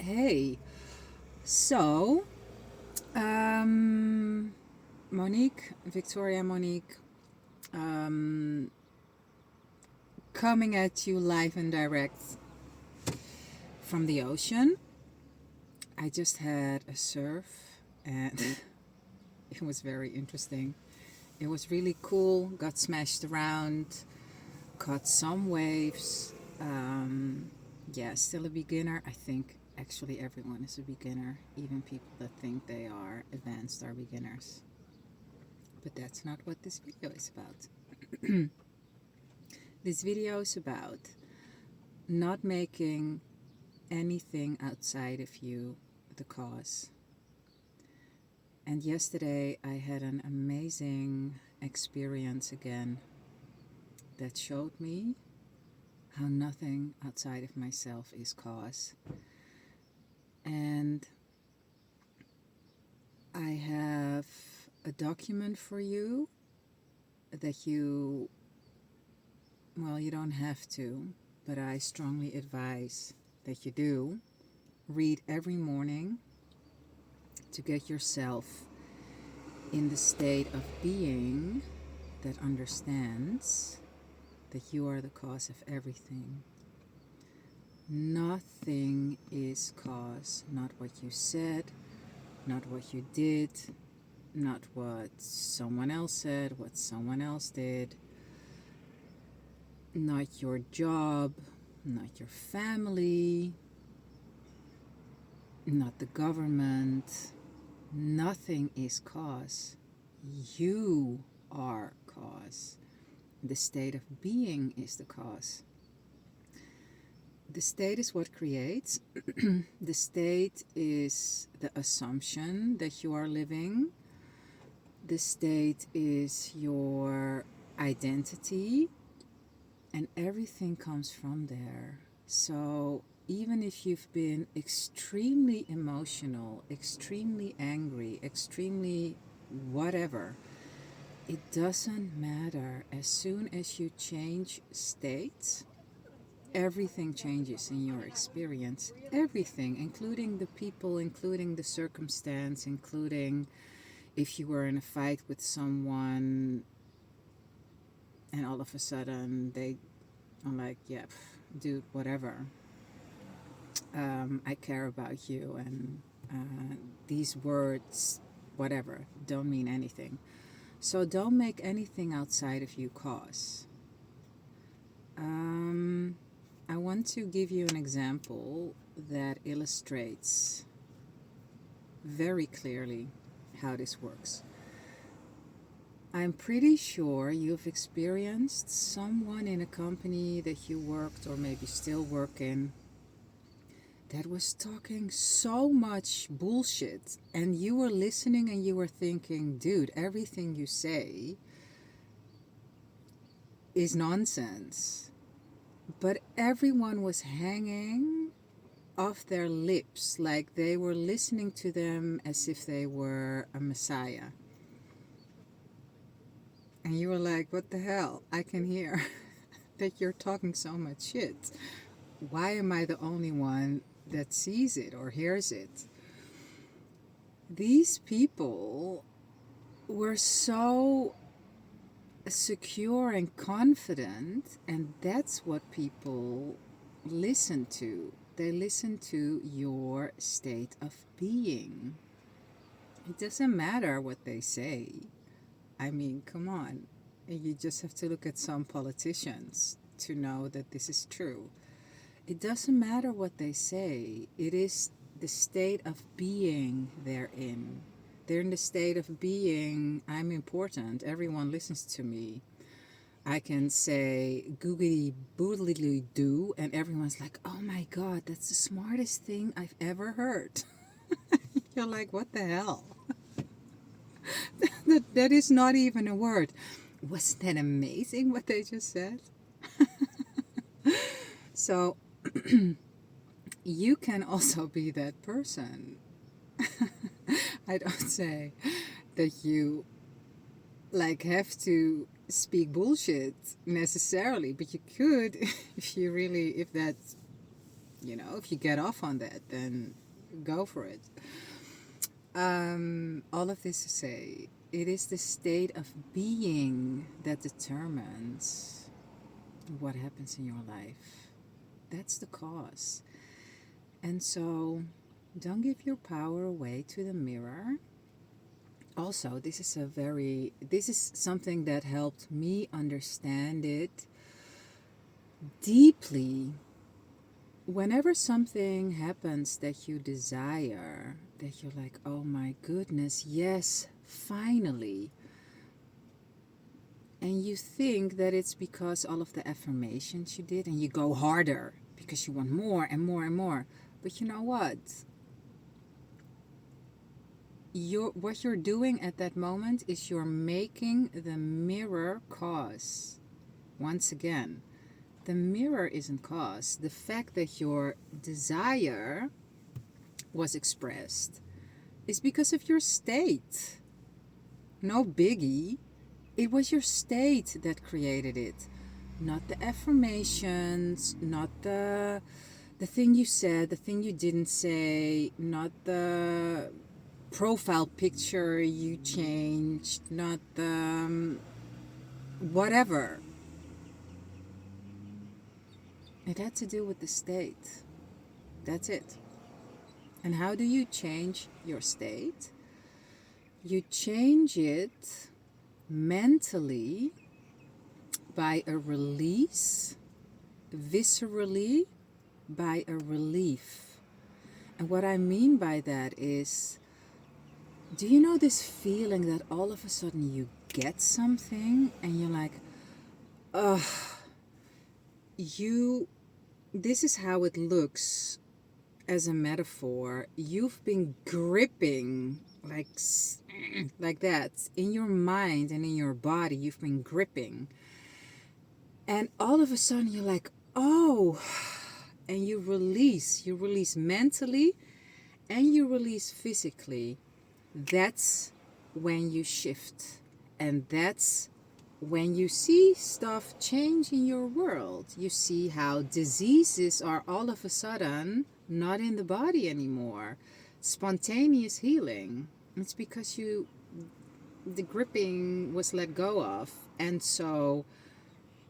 Hey, so um, Victoria Monique, um, coming at you live and direct from the ocean. I just had a surf and it was very interesting. It was really cool, got smashed around, caught some waves. Yeah, still a beginner. I think actually everyone is a beginner, even people that think they are advanced are beginners. But that's not what this video is about. This video is about not making anything outside of you the cause. And yesterday I had an amazing experience again that showed me how nothing outside of myself is cause. And I have a document for you that you don't have to, but I strongly advise that you do. Read every morning to get yourself in the state of being that understands that you are the cause of everything. Nothing is cause, not what you said, not what you did, not what someone else said, what someone else did, not your job, not your family, not the government. Nothing is cause. You are cause. The state of being is the cause. The state is what creates. The state is the assumption that you are living. The state is your identity, and everything comes from there. So even if you've been extremely emotional, extremely angry, extremely whatever, it doesn't matter. As soon as you change states, everything changes in your experience. Everything, including the people, including the circumstance, including if you were in a fight with someone and all of a sudden they are like, yeah, dude, whatever. I care about you, and these words, whatever, don't mean anything. So don't make anything outside of you cause. I want to give you an example that illustrates very clearly how this works. I'm pretty sure you've experienced someone in a company that you worked or maybe still work in that was talking so much bullshit, and you were listening and you were thinking, dude, everything you say is nonsense. But everyone was hanging off their lips like they were listening to them as if they were a messiah. And you were like, what the hell? I can hear that you're talking so much shit. Why am I the only one that sees it or hears it? These people were so secure and confident, and that's what people listen to. They listen to your state of being. It doesn't matter what they say. I mean, come on. You just have to look at some politicians to know that this is true. It doesn't matter what they say. It is the state of being they're in. They're in the state of being, I'm important. Everyone listens to me. I can say googly boodly doo, and everyone's like, oh my God, that's the smartest thing I've ever heard. You're like, what the hell? that is not even a word. Wasn't that amazing what they just said? So you can also be that person. I don't say that you like have to speak bullshit necessarily, but you could if you really, if that's if you get off on that, then go for it. All of this to say, it is the state of being that determines what happens in your life. That's the cause. And so don't give your power away to the mirror. Also, this is something that helped me understand it deeply. Whenever something happens that you desire, that you're like, oh my goodness, yes, finally. And you think that it's because all of the affirmations you did, and you go harder because you want more and more and more. But you know what? What you're doing at that moment is you're making the mirror cause. Once again, the mirror isn't cause. The fact that your desire was expressed is because of your state. No biggie. It was your state that created it. Not the affirmations, not the thing you said, the thing you didn't say, not the profile picture you changed, not the whatever. It had to do with the state. That's it. And how do you change your state? You change it mentally by a release, viscerally by a relief. And what I mean by that is, do you know this feeling that all of a sudden you get something and you're like, ugh, this is how it looks as a metaphor. You've been gripping like that in your mind and in your body. You've been gripping, and all of a sudden you're like, oh, and you release mentally and you release physically. That's when you shift, and that's when you see stuff change in your world. You see how diseases are all of a sudden not in the body anymore. Spontaneous healing. It's because the gripping was let go of. And so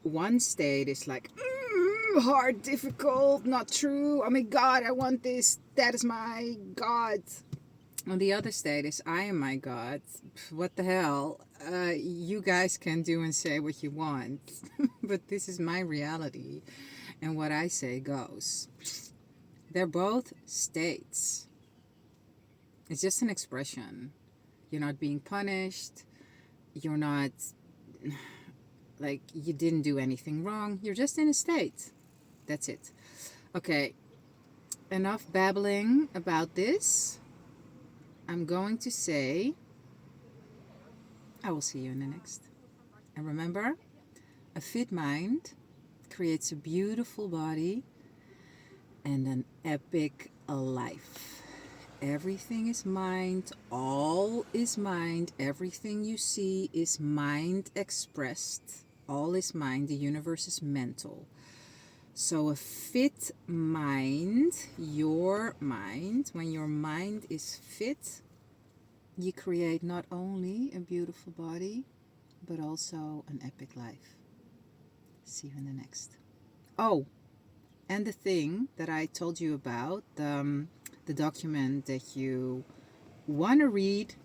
one state is like, hard, difficult, not true. Oh my God, I want this. That is my God. And the other state is, I am my God. What the hell? You guys can do and say what you want. But this is my reality. And what I say goes. They're both states. It's just an expression. You're not being punished. You're not, like, you didn't do anything wrong. You're just in a state. That's it. Okay. Enough babbling about this. I'm going to say, I will see you in the next. And remember, a fit mind creates a beautiful body and an epic life. Everything is mind. All is mind. Everything you see is mind expressed. All is mind. The universe is mental. So a fit mind, your mind, when your mind is fit, you create not only a beautiful body, but also an epic life. See you in the next. Oh, and the thing that I told you about, the document that you want to read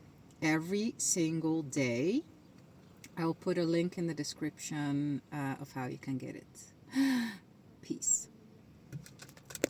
every single day, I'll put a link in the description of how you can get it. Peace.